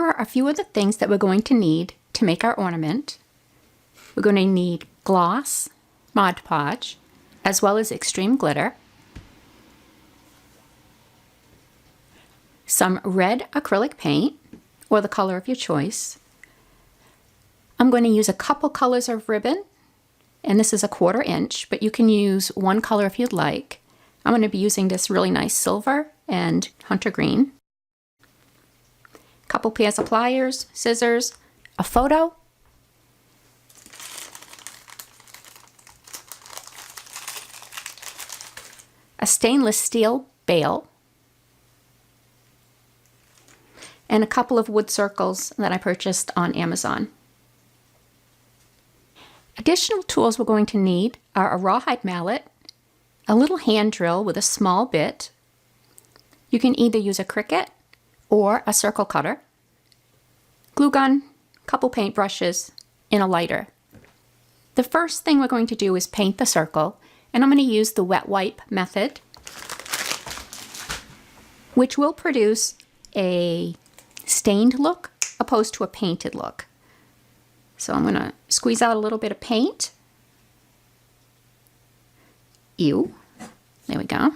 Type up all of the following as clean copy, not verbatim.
here are a few of the things that we're going to need to make our ornament. We're going to need gloss, Mod Podge, as well as extreme glitter, some red acrylic paint, or the color of your choice. I'm going to use a couple colors of ribbon, and this is a 1/4 inch, but you can use one color if you'd like. I'm going to be using this really nice silver and hunter green. Couple pairs of pliers, scissors, a photo, a stainless steel bail, and a couple of wood circles that I purchased on Amazon. Additional tools we're going to need are a rawhide mallet, a little hand drill with a small bit. You can either use a Cricut or a circle cutter, glue gun, couple paint brushes, and a lighter. The first thing we're going to do is paint the circle, and I'm going to use the wet wipe method, which will produce a stained look opposed to a painted look. So I'm going to squeeze out a little bit of paint. Ew. There we go.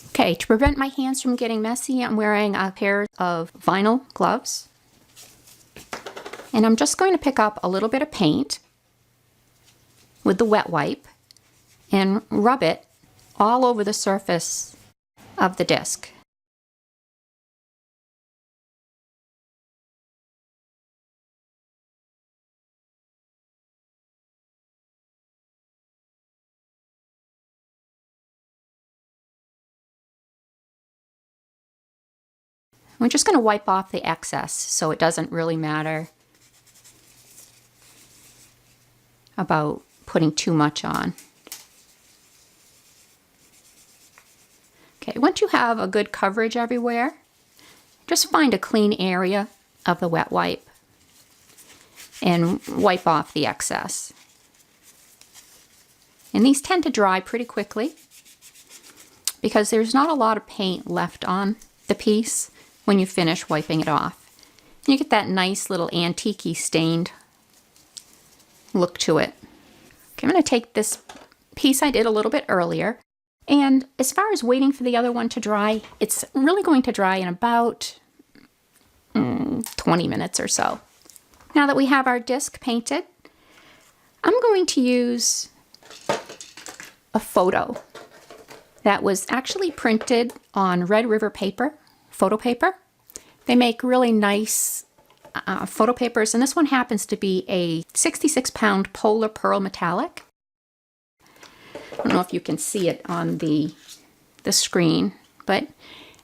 Okay, to prevent my hands from getting messy, I'm wearing a pair of vinyl gloves. And I'm just going to pick up a little bit of paint with the wet wipe and rub it all over the surface of the disc. We're just going to wipe off the excess so it doesn't really matter about putting too much on. Okay, once you have a good coverage everywhere, just find a clean area of the wet wipe and wipe off the excess. And these tend to dry pretty quickly because there's not a lot of paint left on the piece when you finish wiping it off. And you get that nice little antique-y stained look to it. Okay, I'm going to take this piece I did a little bit earlier, and as far as waiting for the other one to dry, it's really going to dry in about 20 minutes or so. Now that we have our disc painted, I'm going to use a photo that was actually printed on Red River paper, photo paper. They make really nice photo papers, and this one happens to be a 66-pound Polar Pearl Metallic. I don't know if you can see it on the screen, but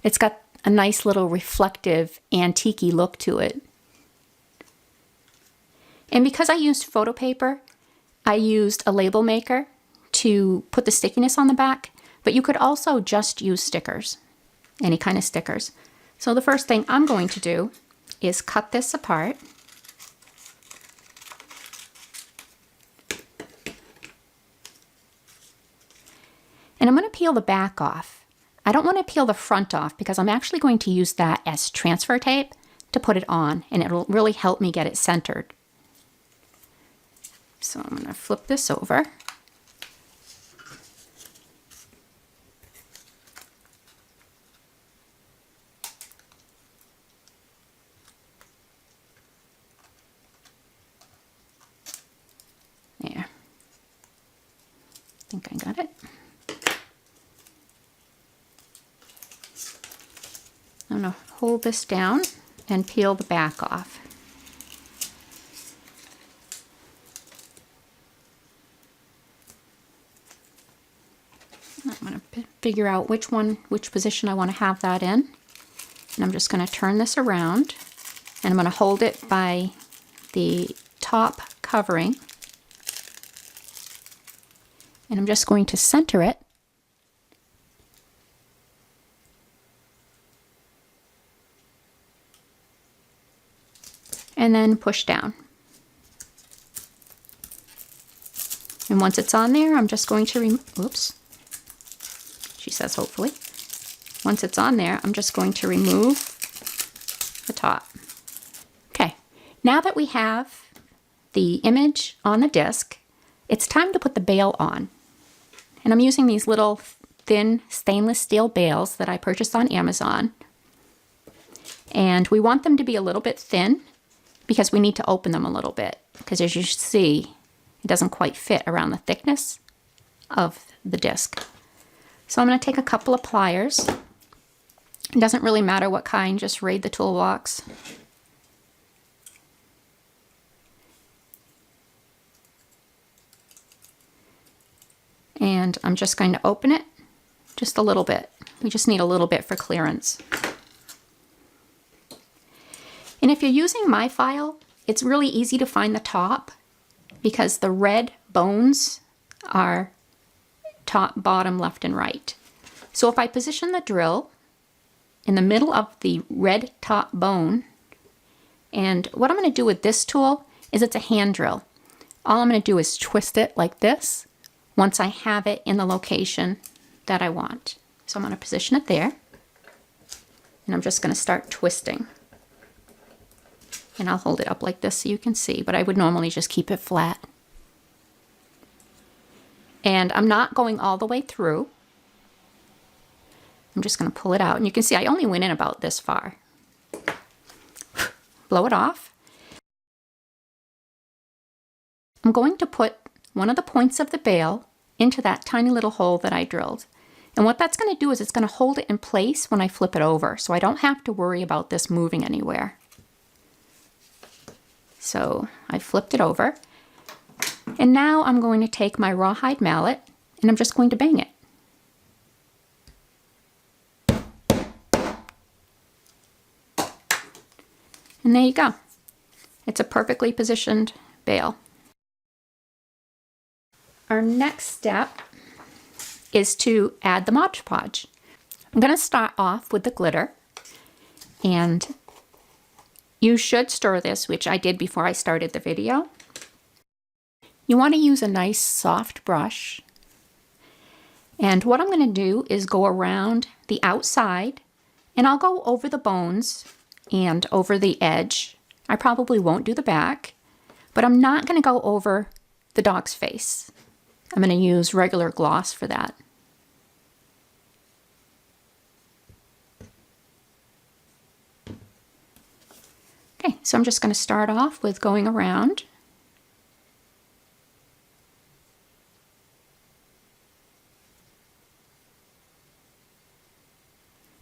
it's got a nice little reflective antique-y look to it. And because I used photo paper, I used a label maker to put the stickiness on the back, but you could also just use stickers, any kind of stickers. So the first thing I'm going to do is cut this apart. And I'm going to peel the back off. I don't want to peel the front off because I'm actually going to use that as transfer tape to put it on, and it'll really help me get it centered. So I'm going to flip this over. There. I think I got it. I'm going to hold this down and peel the back off. I'm going to figure out which position I want to have that in. And I'm just going to turn this around, and I'm going to hold it by the top covering. And I'm just going to center it. And then push down. And once it's on there, I'm just going to oops. She says hopefully. once it's on there, I'm just going to remove the top. Okay, now that we have the image on the disc, it's time to put the bail on. And I'm using these little thin stainless steel bails that I purchased on Amazon. And we want them to be a little bit thin because we need to open them a little bit. Because as you see, it doesn't quite fit around the thickness of the disc. So I'm going to take a couple of pliers. It doesn't really matter what kind, just raid the toolbox. And I'm just going to open it just a little bit. We just need a little bit for clearance. And if you're using my file, it's really easy to find the top because the red bones are top, bottom, left, and right. So if I position the drill in the middle of the red top bone, and what I'm going to do with this tool is it's a hand drill. All I'm going to do is twist it like this once I have it in the location that I want. So I'm going to position it there, and I'm just going to start twisting. And I'll hold it up like this so you can see, but I would normally just keep it flat. And I'm not going all the way through. I'm just going to pull it out, and you can see I only went in about this far. Blow it off. I'm going to put one of the points of the bail into that tiny little hole that I drilled. And what that's going to do is it's going to hold it in place when I flip it over, so I don't have to worry about this moving anywhere. So I flipped it over. And now I'm going to take my rawhide mallet and I'm just going to bang it. And there you go. It's a perfectly positioned bail. Our next step is to add the Mod Podge. I'm going to start off with the glitter, and you should stir this, which I did before I started the video. You want to use a nice soft brush, and what I'm going to do is go around the outside, and I'll go over the bones and over the edge. I probably won't do the back, but I'm not going to go over the dog's face. I'm going to use regular gloss for that. Okay, so I'm just going to start off with going around.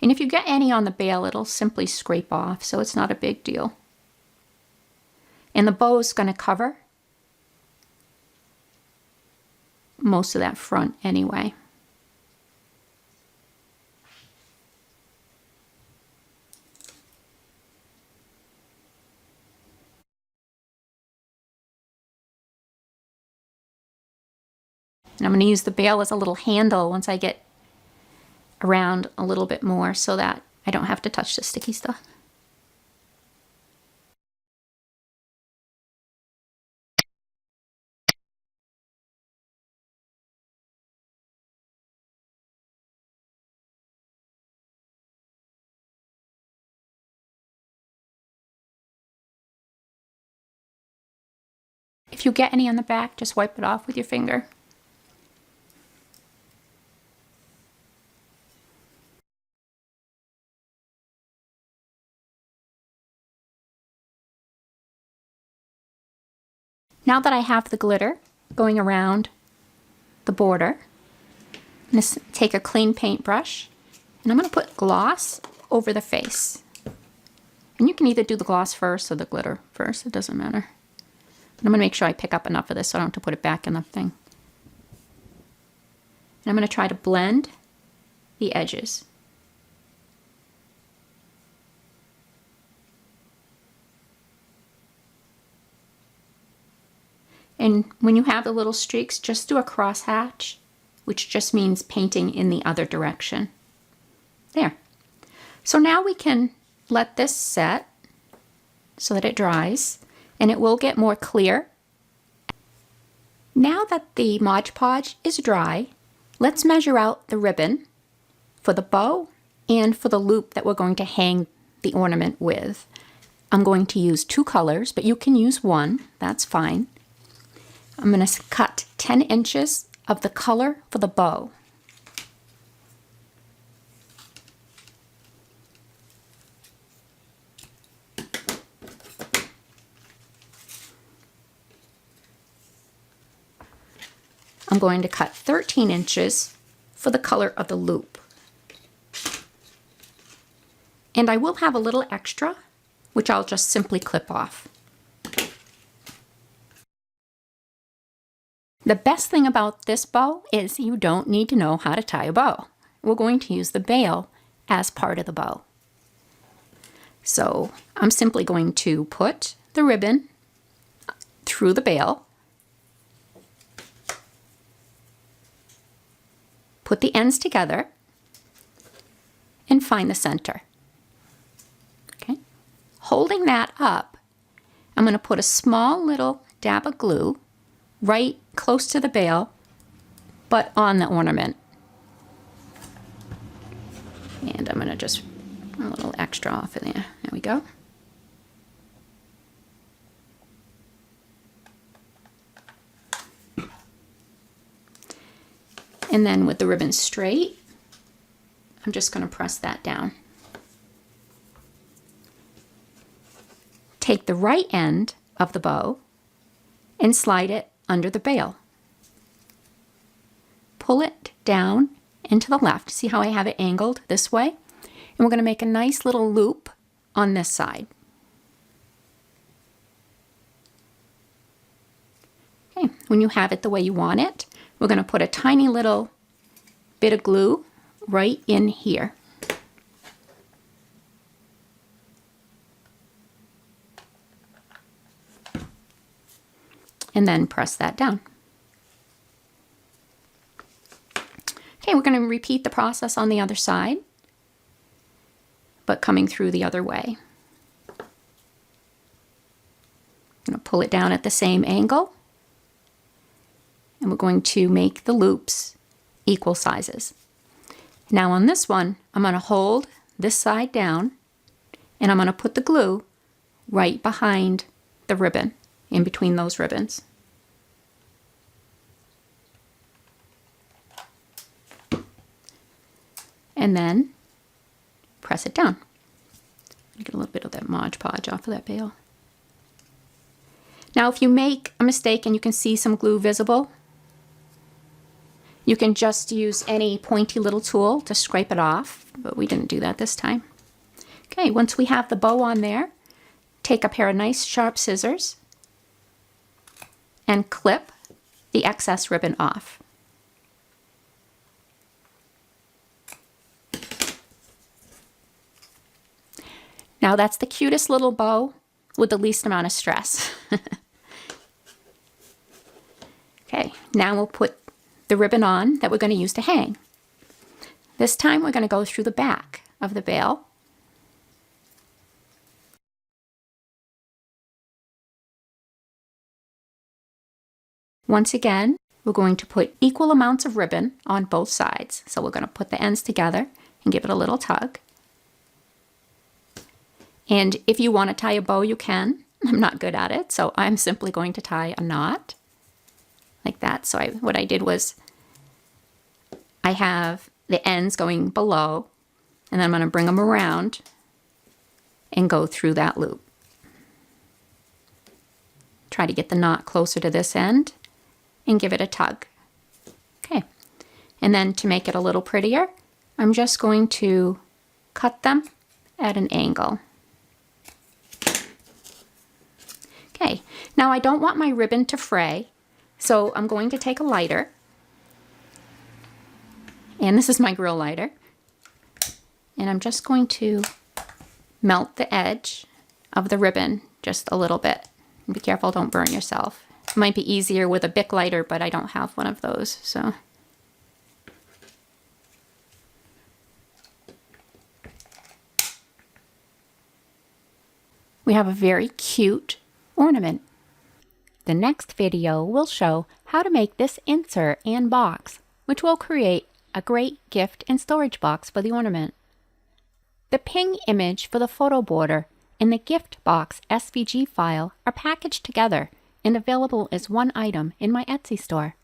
And if you get any on the bail, it'll simply scrape off, so it's not a big deal. And the bow is going to cover most of that front anyway. And I'm going to use the bail as a little handle once I get around a little bit more so that I don't have to touch the sticky stuff. If you get any on the back, just wipe it off with your finger. Now that I have the glitter going around the border, I'm going to take a clean paintbrush and I'm going to put gloss over the face. And you can either do the gloss first or the glitter first, it doesn't matter. And I'm going to make sure I pick up enough of this so I don't have to put it back in the thing. And I'm going to try to blend the edges. And when you have the little streaks, just do a crosshatch, which just means painting in the other direction. There. So now we can let this set so that it dries, and it will get more clear. Now that the Mod Podge is dry, let's measure out the ribbon for the bow and for the loop that we're going to hang the ornament with. I'm going to use 2 colors, but you can use 1, that's fine. I'm going to cut 10 inches of the color for the bow. I'm going to cut 13 inches for the color of the loop. And I will have a little extra, which I'll just simply clip off. The best thing about this bow is you don't need to know how to tie a bow. We're going to use the bail as part of the bow. So I'm simply going to put the ribbon through the bail, put the ends together, and find the center. Okay. Holding that up, I'm going to put a small little dab of glue right close to the bail, but on the ornament. And I'm going to just put a little extra off in there. There we go. And then with the ribbon straight, I'm just going to press that down. Take the right end of the bow and slide it under the bail. Pull it down and to the left. See how I have it angled this way? And we're going to make a nice little loop on this side. Okay, when you have it the way you want it, we're going to put a tiny little bit of glue right in here. And then press that down. Okay, we're going to repeat the process on the other side, but coming through the other way. I'm going to pull it down at the same angle, and we're going to make the loops equal sizes. Now on this one, I'm going to hold this side down, and I'm going to put the glue right behind the ribbon, in between those ribbons. And then press it down. Get a little bit of that Mod Podge off of that bail. Now if you make a mistake and you can see some glue visible, you can just use any pointy little tool to scrape it off, but we didn't do that this time. Okay, once we have the bow on there, take a pair of nice sharp scissors and clip the excess ribbon off. Now that's the cutest little bow with the least amount of stress. Okay, now we'll put the ribbon on that we're going to use to hang. This time we're going to go through the back of the bail. Once again, we're going to put equal amounts of ribbon on both sides. So we're going to put the ends together and give it a little tug. And if you want to tie a bow, you can. I'm not good at it, so I'm simply going to tie a knot like that. So what I did was I have the ends going below, and then I'm going to bring them around and go through that loop. Try to get the knot closer to this end and give it a tug. Okay, and then to make it a little prettier, I'm just going to cut them at an angle. Okay, now I don't want my ribbon to fray, so I'm going to take a lighter, and this is my grill lighter, and I'm just going to melt the edge of the ribbon just a little bit. Be careful, don't burn yourself. It might be easier with a Bic lighter, but I don't have one of those, so. We have a very cute ornament. The next video will show how to make this insert and box, which will create a great gift and storage box for the ornament. The ping image for the photo border and the gift box SVG file are packaged together and available as one item in my Etsy store.